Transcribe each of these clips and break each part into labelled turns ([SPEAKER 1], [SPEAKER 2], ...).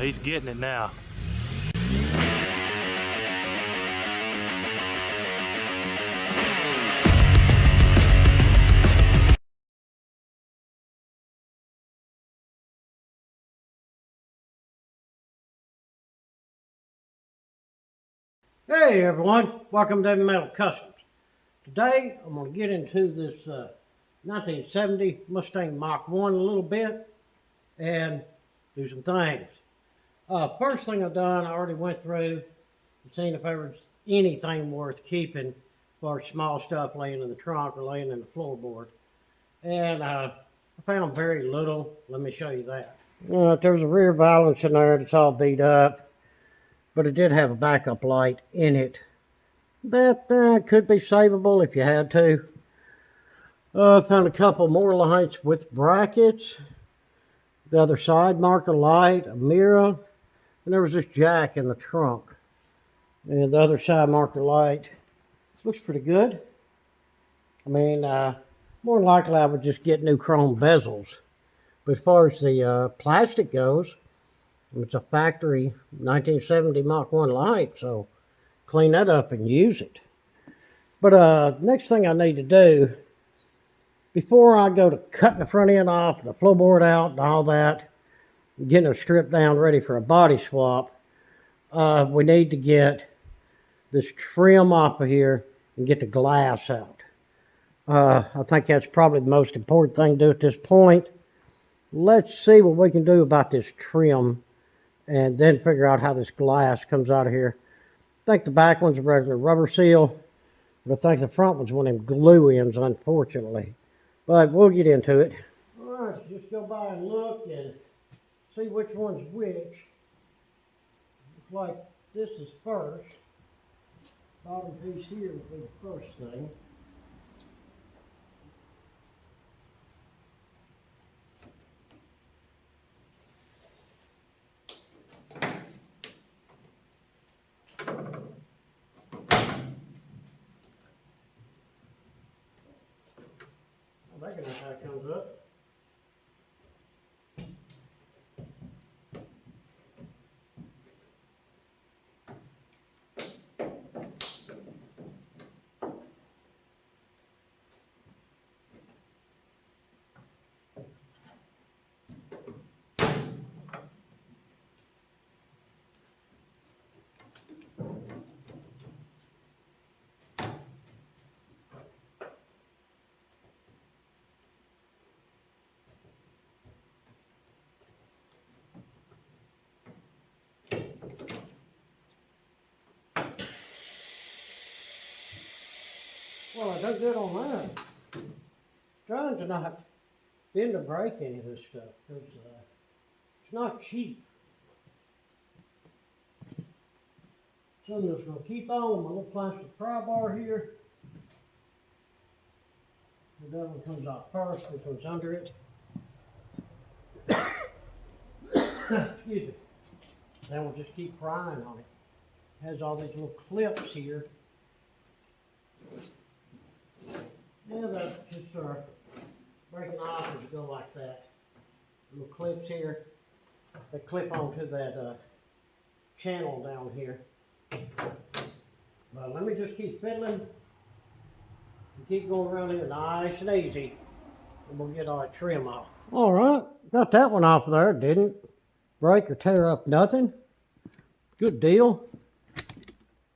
[SPEAKER 1] he's getting it now.
[SPEAKER 2] Hey everyone, welcome to Heavy Metal Customs. Today I'm going to get into this 1970 Mustang Mach 1 a little bit and do some things. First thing I've done, I already went through and seen if there was anything worth keeping as far as small stuff laying in the trunk or laying in the floorboard. And I found very little. Let me show you that. There's a rear valance in there that's all beat up. But it did have a backup light in it that could be savable if you had to. Found a couple more lights with brackets. The other side marker light, a mirror, and there was this jack in the trunk. And the other side marker light looks pretty good. I mean, more than likely I would just get new chrome bezels. But as far as the plastic goes, it's a factory 1970 Mach 1 light, so clean that up and use it. But next thing I need to do, before I go to cutting the front end off, the floorboard out and all that, getting it stripped down ready for a body swap, we need to get this trim off of here and get the glass out. I think that's probably the most important thing to do at this point. Let's see what we can do about this trim and then figure out how this glass comes out of here. I think the back one's a regular rubber seal, but I think the front one's one of them glue ends, unfortunately. But we'll get into it. All right, so just go by and look and see which one's which. Looks like this is first. Bottom piece here will be the first thing. I reckon that's how it comes up. Well, I done good on that. Trying to not bend or break any of this stuff because it's not cheap. So I'm just going to keep on my little plastic pry bar here. And that one comes off first, this one's under it. Excuse me. Then we'll just keep prying on it. It has all these little clips here. Yeah, that's just breaking off as you go like that. Little clips here that clip onto that channel down here. But let me just keep fiddling and keep going around here nice and easy, and we'll get all that trim off. All right, got that one off there. Didn't break or tear up nothing. Good deal.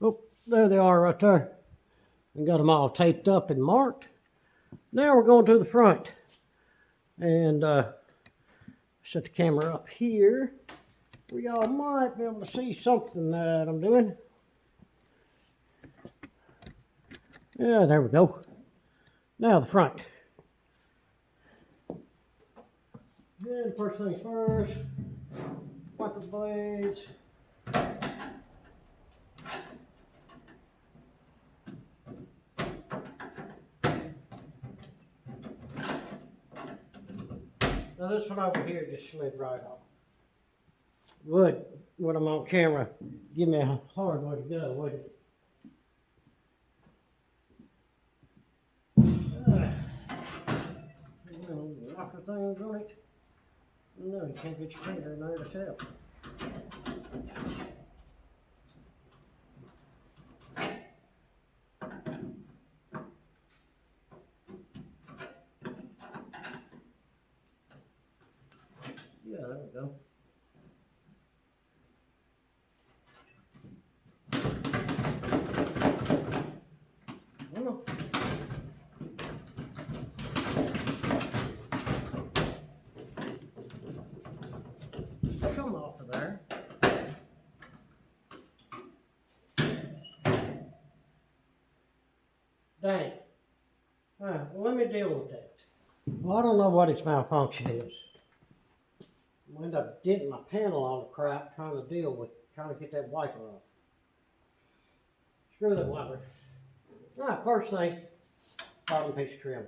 [SPEAKER 2] Oh, there they are right there. And got them all taped up and marked. Now we're going to the front. And set the camera up here where y'all might be able to see something that I'm doing. Yeah, there we go. Now the front. Then first things first, wiper blades. Now this one over here just slid right off. Would, when I'm on camera, give me a hard way to go, wouldn't it? Rocker things on it. No, you can't get your finger in there to tell. Yeah, there we go. Well, come off of there. Dang. Well, let me deal with that. Well, I don't know what its malfunction is. I end up denting my panel on the crap trying to get that wiper off. Screw the wiper. First thing, bottom piece of trim.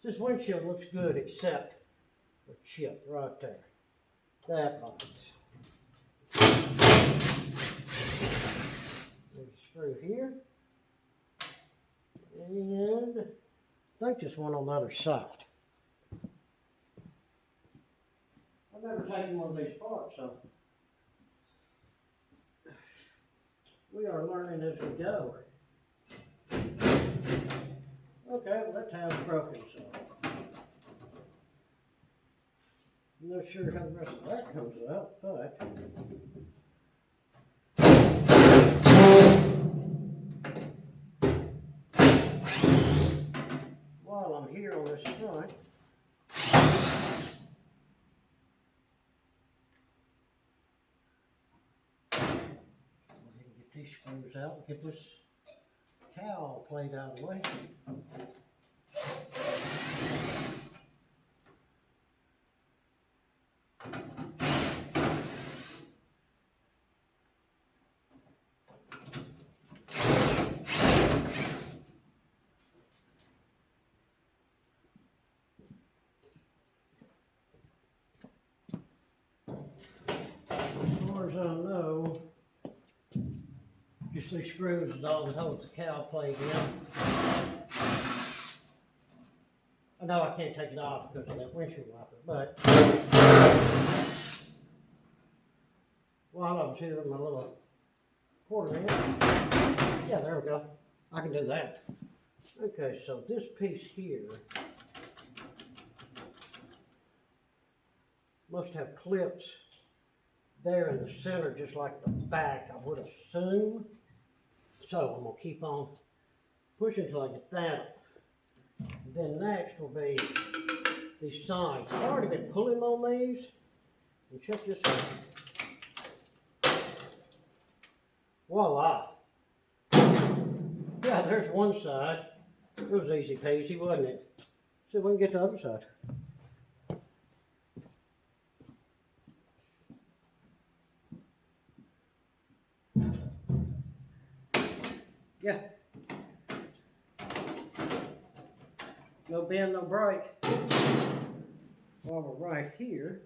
[SPEAKER 2] This windshield looks good except the chip right there. That box. There's a screw here. And I think just one on the other side. I've never taken one of these apart, so we are learning as we go. Okay, well that tile's broken, so I'm not sure how the rest of that comes out, but while I'm here on this front, get these screws out and get this cowl plate out of the way. As far as I know, just these screws is all that holds the cowl plate in. I know I can't take it off because of that windshield wiper, but while I was here with my little quarter inch, yeah, there we go. I can do that. Okay, so this piece here must have clips there in the center, just like the back, I would assume. So I'm gonna keep on pushing until I get that. Then next will be these signs. I've already been pulling on these. And check this out. Voila. Yeah, there's one side. It was easy peasy, wasn't it? See if we can get to the other side. Yeah. No bend, no break. While we're right here,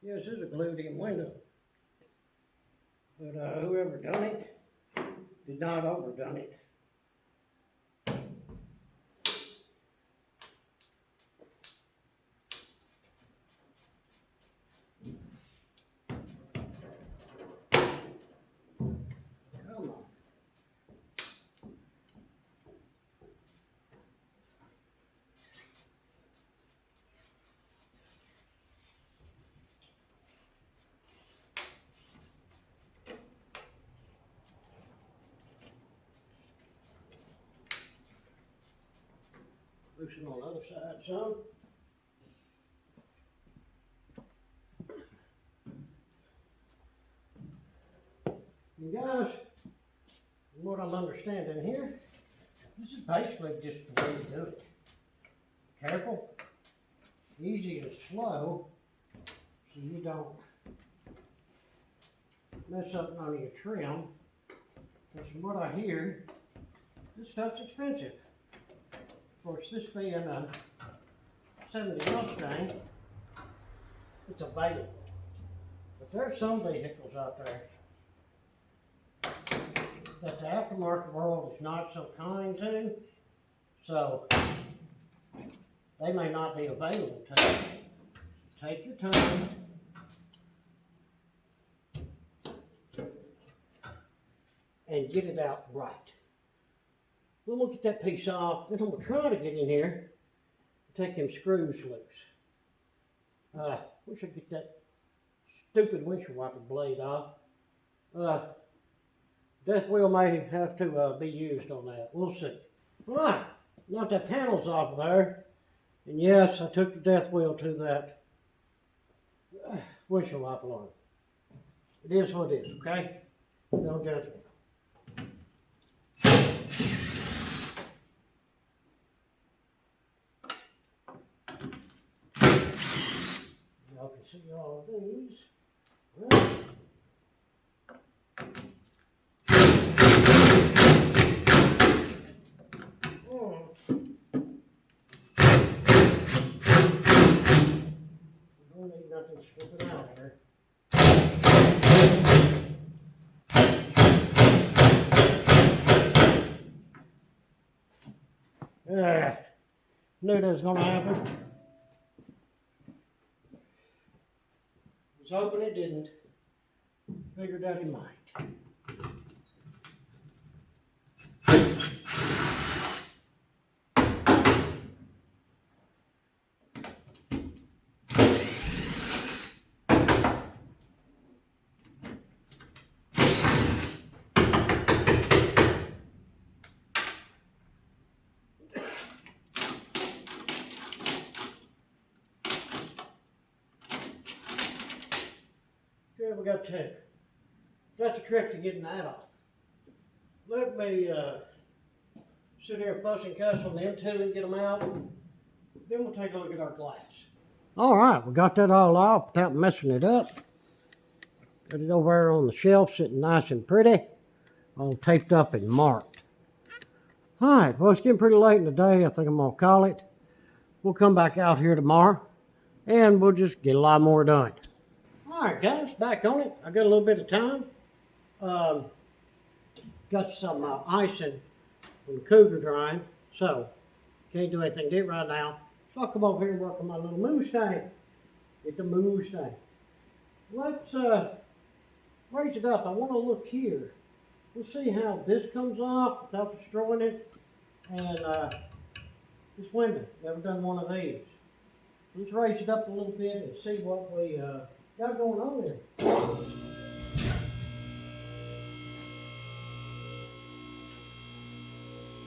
[SPEAKER 2] yeah, this is a glued-in window. But whoever done it did not overdone it. Come on. Loosen on the other side some. And guys, from what I'm understanding here, this is basically just the way you do it. Careful, easy and slow, so you don't mess up none of your trim. Because from what I hear, this stuff's expensive. Of course, this being a 70 Mustang, it's available. But there's some vehicles out there that the aftermarket world is not so kind to, so they may not be available to you. Take your time. And get it out right. Then we'll get that piece off. Then I'm going to try to get in here and take them screws loose. Wish I could get that stupid windshield wiper blade off. Death wheel may have to be used on that. We'll see. All right, now that panel's off of there. And yes, I took the death wheel to that windshield wiper line. It is what it is, okay? Don't judge me. Y'all can see all of these. Well, don't need nothing slipping out here. Knew that was going to happen. Was hoping it didn't. Figured out it might. Okay, we got two. That's the trick to getting that off. Let me sit here and fuss and cuss on them two and get them out. Then we'll take a look at our glass. All right, we got that all off without messing it up. Got it over there on the shelf, sitting nice and pretty, all taped up and marked. All right, well, it's getting pretty late in the day. I think I'm gonna call it. We'll come back out here tomorrow, and we'll just get a lot more done. All right, guys, back on it. I got a little bit of time. Got some icing from the Cougar drying, so can't do anything to it right now. So I'll come over here and work on my little Mustang. Get the Mustang. Let's raise it up. I want to look here. We'll see how this comes off without destroying it. And this window, never done one of these. Let's raise it up a little bit and see what we got going on here.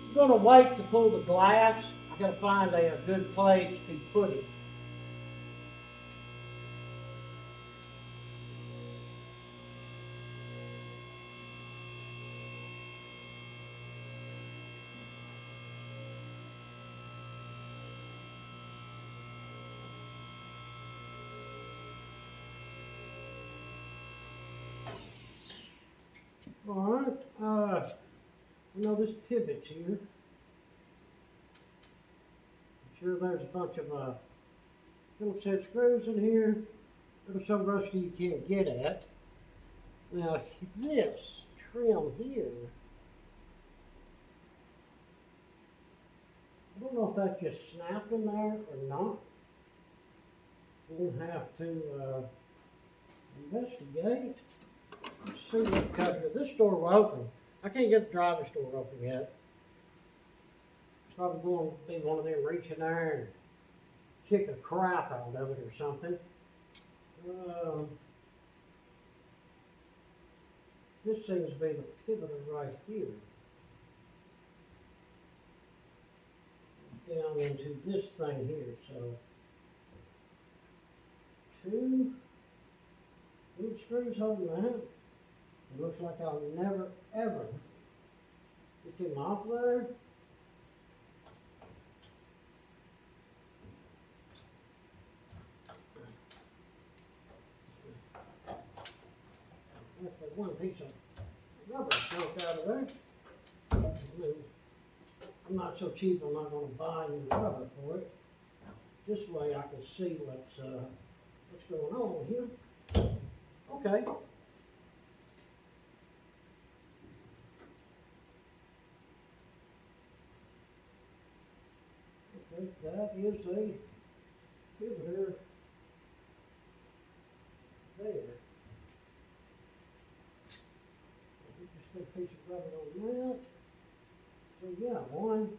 [SPEAKER 2] I'm going to wait to pull the glass. I got to find a good place to put it. All right, you know this pivot's here. I'm sure there's a bunch of little set screws in here that are so rusty you can't get at. Now this trim here, I don't know if that just snapped in there or not. We'll have to investigate. See what cut here. This door will open. I can't get the driver's door open yet. It's probably going to be one of them reaching there and kick the crap out of it or something. This seems to be the pivoter right here. Down into this thing here. So two screws holding that. It looks like I'll never, ever get them off there. That's the one piece of rubber broke out of there. I'm not so cheap, I'm not going to buy new rubber for it. This way I can see what's what's going on here. Okay. Okay, that is a pivoter there. Just put a piece of rubber on that. So yeah, 1,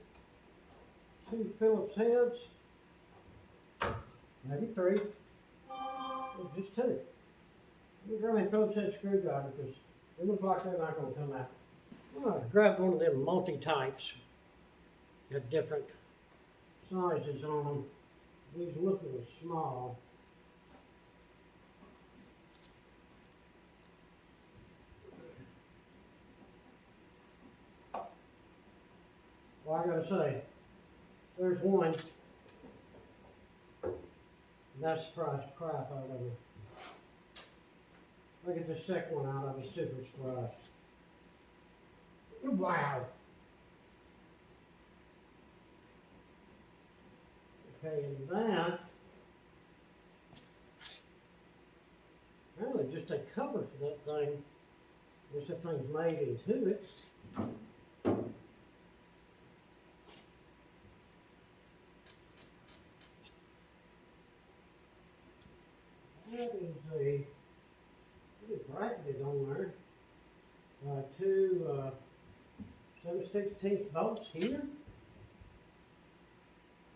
[SPEAKER 2] 2 Phillips heads, maybe 3, or just 2. Let me grab my Phillips head screwdriver because it looks like they're not going to come out. All right, I grabbed one of them multi-types. Got different sizes on them. These look a little small. Well, I gotta say, there's one. That surprised the crap out of me. If I get the second one out, I'll be super surprised. Wow. Okay, and that, apparently just a cover for that thing. I guess that thing's made into it. That is a, pretty bracketed on there. 2 7/16 bolts here.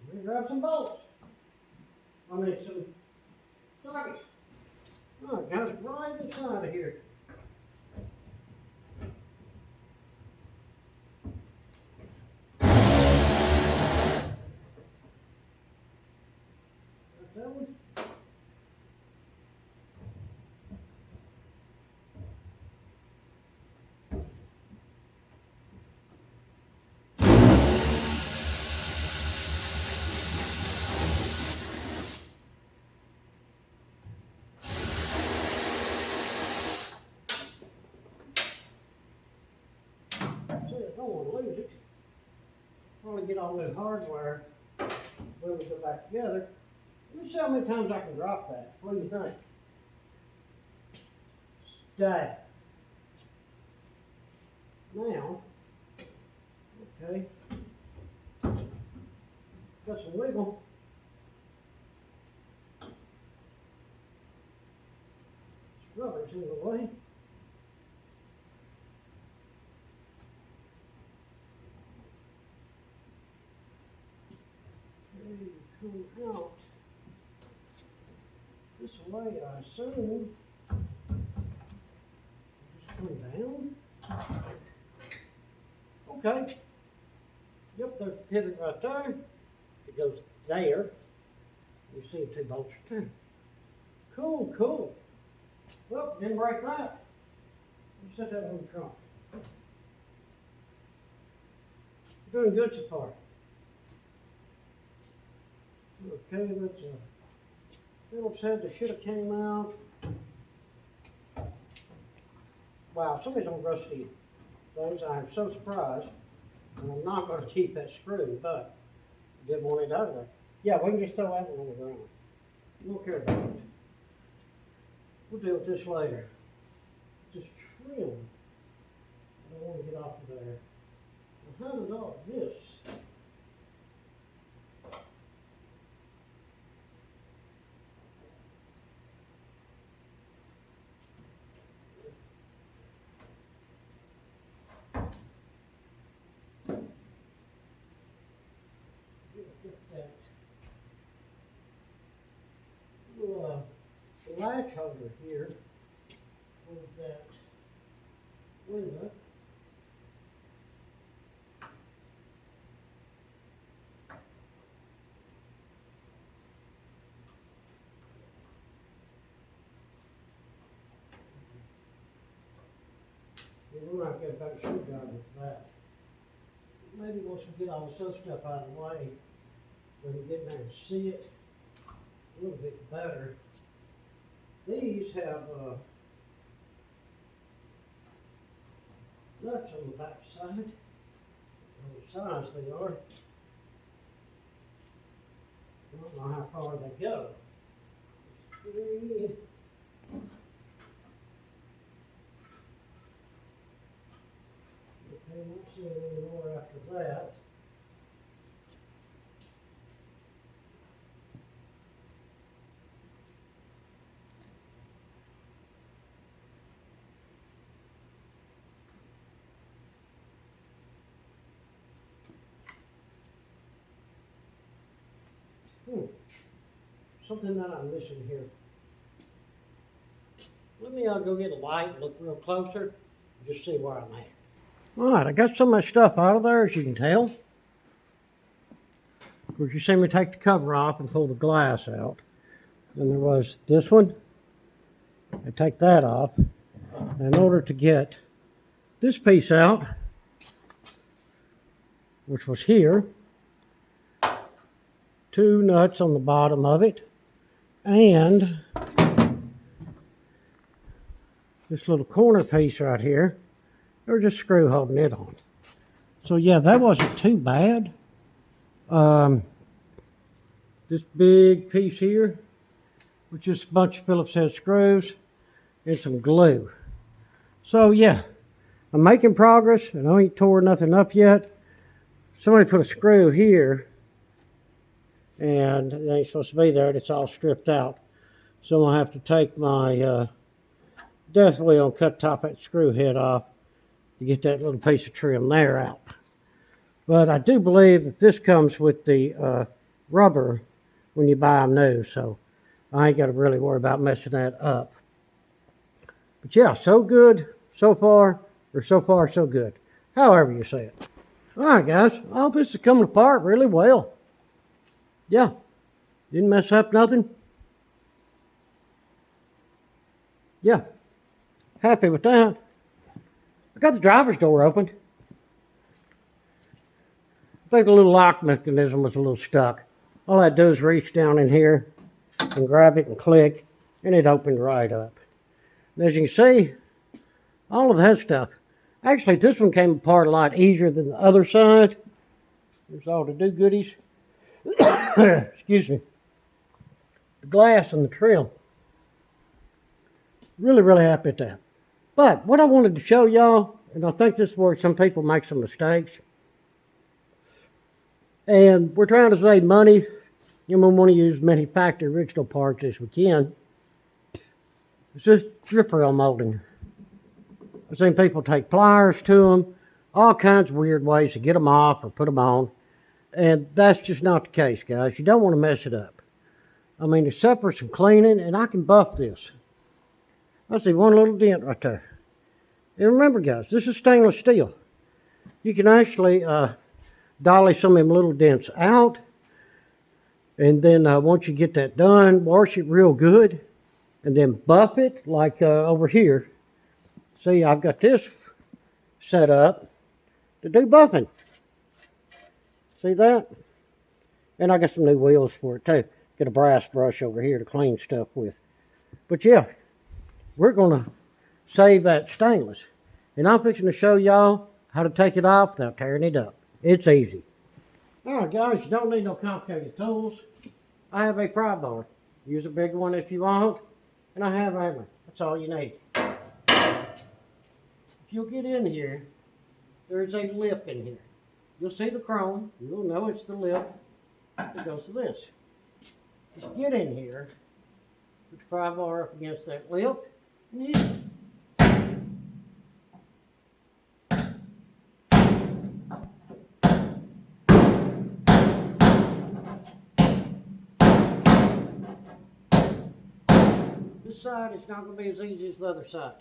[SPEAKER 2] Let me grab some bolts. I mean some sockets. Oh, got it right inside of here. Got that one. I don't want to lose it. Probably get all the hardware when we go back together. Let me see how many times I can drop that. What do you think? Stay. Now, okay, got some wiggle. This rubber's in the way. Come out this way, I assume. Just come down. Okay. Yep, there's the pivot right there. It goes there. You see the 2 bolts too. Cool, cool. Well, didn't break that. You set that on the trunk. You're doing good so far. Okay, that's a Phillips head that should have came out. Wow, somebody's on rusty things. I am so surprised. And I'm not going to keep that screw, but I did want it out of there. Yeah, we can just throw that one on the ground. We don't care about it. We'll deal with this later. Just trim. I don't want to get off of there. Now, how does all this? Latch holder here with that window. We're not going to get a better screwdriver for that. Maybe once we get all this other stuff out of the way, we can get in there and see it a little bit better. These have nuts on the back side. On the sides they are. I don't know how far they go. 3. Okay, not seeing any more after that. Something that I'm missing here. Let me go get a light and look real closer and just see where I'm at. All right, I got some of my stuff out of there, as you can tell. Of course, you see me take the cover off and pull the glass out. Then there was this one. I take that off. In order to get this piece out, which was here, 2 nuts on the bottom of it, and this little corner piece right here, there's a screw holding it on. So yeah, that wasn't too bad. This big piece here, with just a bunch of Phillips head screws and some glue. So yeah, I'm making progress, and I ain't tore nothing up yet. Somebody put a screw here, and it ain't supposed to be there, and it's all stripped out. So I'm gonna have to take my death wheel and cut the top of that screw head off to get that little piece of trim there out. But I do believe that this comes with the rubber when you buy them new, so I ain't got to really worry about messing that up. But yeah, so good so far, or so far so good, however you say it. All right, guys, all this is coming apart really well. Yeah, didn't mess up nothing. Yeah, happy with that. I got the driver's door opened. I think the little lock mechanism was a little stuck. All I do is reach down in here and grab it and click, and it opened right up. And as you can see, all of that stuff. Actually, this one came apart a lot easier than the other side. There's all the do-goodies. Excuse me. The glass and the trim. Really, really happy at that. But what I wanted to show y'all, and I think this is where some people make some mistakes, and we're trying to save money, and we want to use as many factory original parts as we can. It's just strip rail molding. I've seen people take pliers to them, all kinds of weird ways to get them off or put them on, and that's just not the case, guys. You don't want to mess it up. I mean, except for some cleaning, and I can buff this. I see one little dent right there. And remember, guys, this is stainless steel. You can actually dolly some of them little dents out. And then once you get that done, wash it real good. And then buff it like over here. See, I've got this set up to do buffing. See that? And I got some new wheels for it too. Get a brass brush over here to clean stuff with. But yeah, we're going to save that stainless. And I'm fixing to show y'all how to take it off without tearing it up. It's easy. Alright guys, you don't need no complicated tools. I have a pry bar. Use a bigger one if you want. And I have a hammer. That's all you need. If you'll get in here, there's a lip in here. You'll see the chrome. You'll know it's the lip that goes to this. Just get in here. Put the pry bar up against that lip. And use it. This side is not going to be as easy as the other side.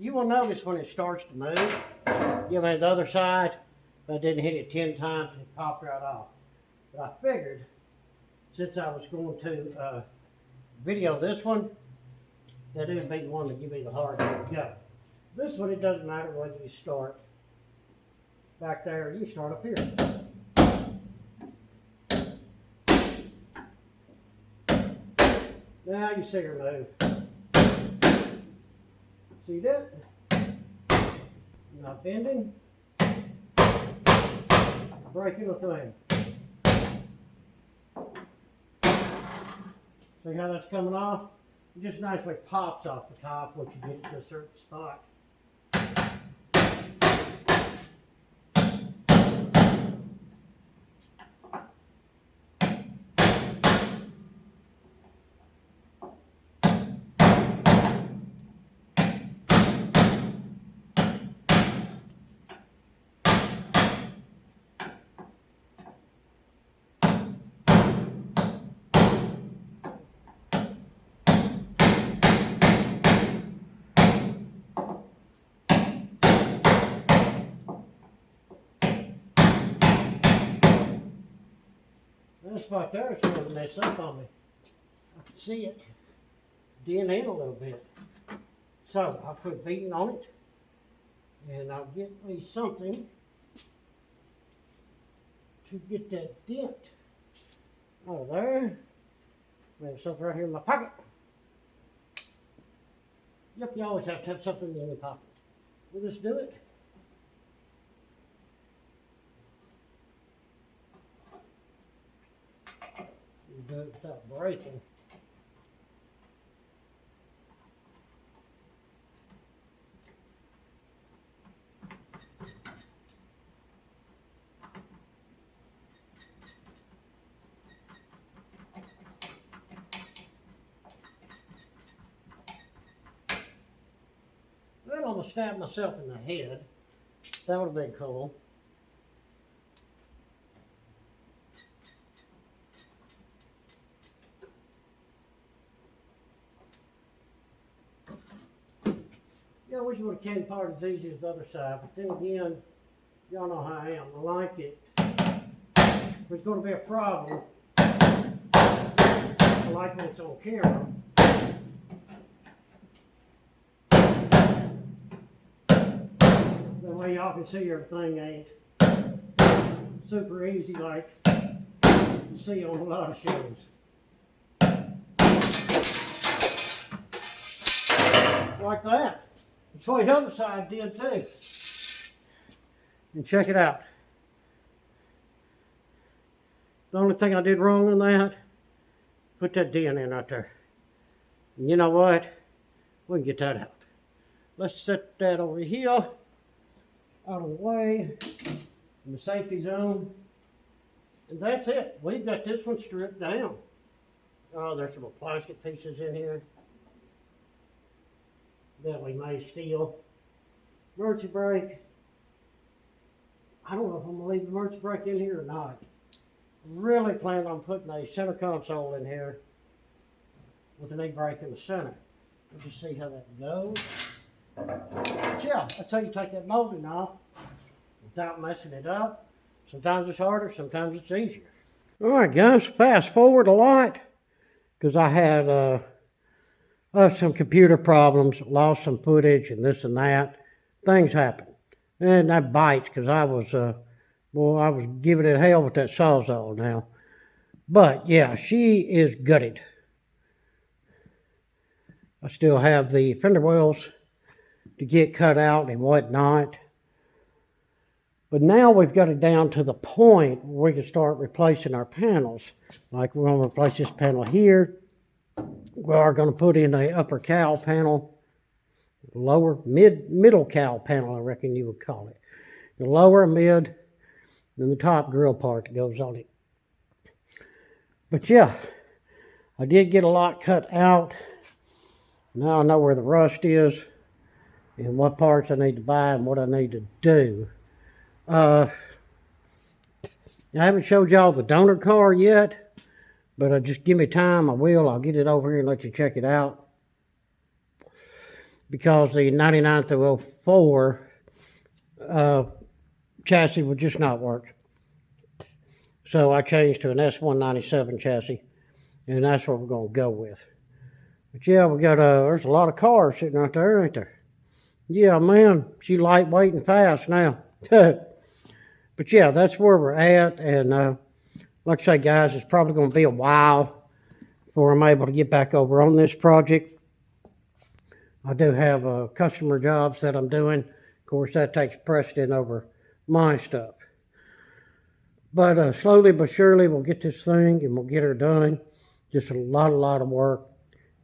[SPEAKER 2] You will notice when it starts to move, you know, the other side, if I didn't hit it 10 times, it popped right off. But I figured, since I was going to video this one, that it would be the one that give me the hard way to go. This one, it doesn't matter whether you start back there. You start up here. Now you see her move. See that? Not bending. Breaking the thing. See how that's coming off? It just nicely pops off the top once you get it to a certain spot. That spot there is going to mess up on me. I can see it dent in a little bit. So I'll put beating on it and I'll get me something to get that dent out of there. There's something right here in my pocket. Yep, you always have to have something in your pocket. We'll just do it. Do it without breaking. Well, I almost stabbed myself in the head. That would have been cool. Yeah, I wish it would have came apart as easy as the other side, but then again, y'all know how I am. I like it. If there's going to be a problem, I like when it's on camera. That way y'all can see everything ain't super easy like you see on a lot of shows. Like that. That's what his other side did too. And check it out. The only thing I did wrong on that, put that dent in right there. And you know what? We can get that out. Let's set that over here, out of the way, in the safety zone. And that's it. We've got this one stripped down. Oh, there's some plastic pieces in here that we may steal. Emergency brake. I don't know if I'm going to leave the emergency brake in here or not. I'm really planning on putting a center console in here with an e-brake in the center. We'll just see how that goes. But yeah, that's how you take that molding off without messing it up. Sometimes it's harder, sometimes it's easier. All right, guys, fast forward a lot because I had some computer problems, lost some footage and this and that. Things happen. And that bites because I was giving it hell with that Sawzall now. But yeah, she is gutted. I still have the fender wells to get cut out and whatnot. But now we've got it down to the point where we can start replacing our panels. Like we're going to replace this panel here. We are going to put in a upper cowl panel, lower, middle cowl panel, I reckon you would call it. The lower, mid, and the top grill part that goes on it. But yeah, I did get a lot cut out. Now I know where the rust is and what parts I need to buy and what I need to do. I haven't showed y'all the donor car yet, but just give me time. I will. I'll get it over here and let you check it out. Because the 99 through 04 chassis would just not work. So I changed to an S197 chassis, and that's what we're going to go with. But yeah, we got there's a lot of cars sitting right there, ain't there? Yeah, man, she lightweight and fast now. But yeah, that's where we're at. And like I say, guys, it's probably going to be a while before I'm able to get back over on this project. I do have customer jobs that I'm doing. Of course, that takes precedent over my stuff. But slowly but surely, we'll get this thing and we'll get her done. Just a lot of work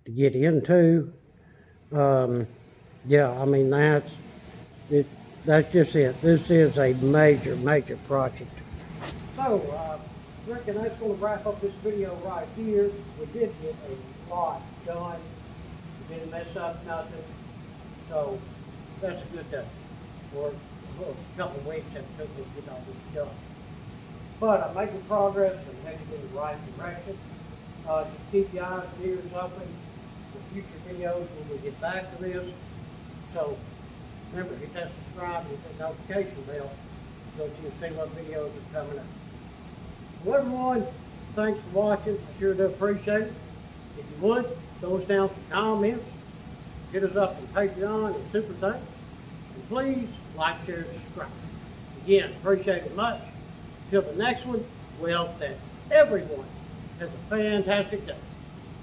[SPEAKER 2] to get into. Yeah, I mean, it. That's just it. This is a major project. So, reckon that's going to wrap up this video right here. We did get a lot done. We didn't mess up nothing. So, that's a good day. For a couple of weeks that it took me to get all this done. But I'm making progress and heading in the right direction. Just keep your eyes and ears open for future videos when we get back to this. So, remember, hit that subscribe and hit that notification bell so that you can see what videos are coming up. Well, everyone, thanks for watching. I sure do appreciate it. If you would, throw us down some comments. Hit us up on Patreon and Super Thanks. And please like, share, and subscribe. Again, appreciate it much. Till the next one, we hope that everyone has a fantastic day.